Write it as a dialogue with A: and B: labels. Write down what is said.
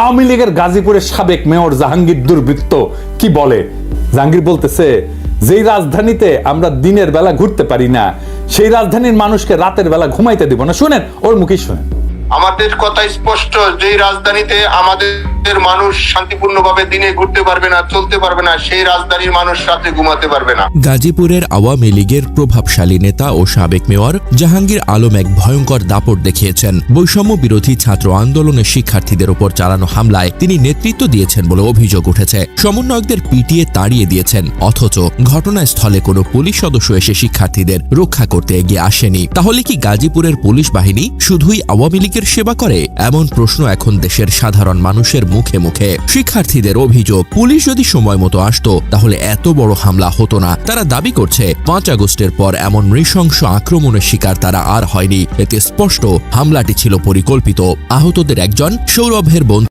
A: আওয়ামী লীগের গাজীপুরের সাবেক মেয়র জাহাঙ্গীর দুর্বৃত্ত কি বলে। জাহাঙ্গীর বলতেছে, যেই রাজধানীতে আমরা দিনের বেলা ঘুরতে পারি না, সেই রাজধানীর মানুষকে রাতের বেলা ঘুমাইতে দিব না। শুনেন, ওর মুখে শুনেন।
B: আমাদের কথা স্পষ্ট, যে রাজধানীতে আমাদের মানুষ শান্তিপূর্ণভাবে দিনে ঘুরতে পারবে না, চলতে পারবে না, সেই রাজধানীর মানুষ রাতে ঘুমাতে পারবে না।
C: গাজীপুরের আওয়ামী লীগের প্রভাবশালী নেতা ও সাবেক মেয়র জাহাঙ্গীর আলম এক ভয়ঙ্কর দাপট দেখিয়েছেন। বৈষম্য বিরোধী ছাত্র আন্দোলনের শিক্ষার্থীদের উপর চালানো হামলায় তিনি নেতৃত্ব দিয়েছেন বলে অভিযোগ উঠেছে। সমন্বয়কদের পিটিয়ে তাড়িয়ে দিয়েছেন, অথচ ঘটনাস্থলে কোনো পুলিশ সদস্য এসে শিক্ষার্থীদের রক্ষা করতে এগিয়ে আসেনি। তাহলে কি গাজীপুরের পুলিশ বাহিনী শুধুই আওয়ামী লীগের সেবা করে? এমন প্রশ্ন এখন দেশের সাধারণ মানুষের মুখে মুখে। শিক্ষার্থীদের অভিযোগ, পুলিশ যদি সময় মতো আসতো তাহলে এত বড় হামলা হতো না। তারা দাবি করছে 5 আগস্টের পর এমন নৃশংস আক্রমণের শিকার তারা আর হয়নি। এতে স্পষ্ট হামলাটি ছিল পরিকল্পিত। আহতদের একজন সৌরভের বন্ধু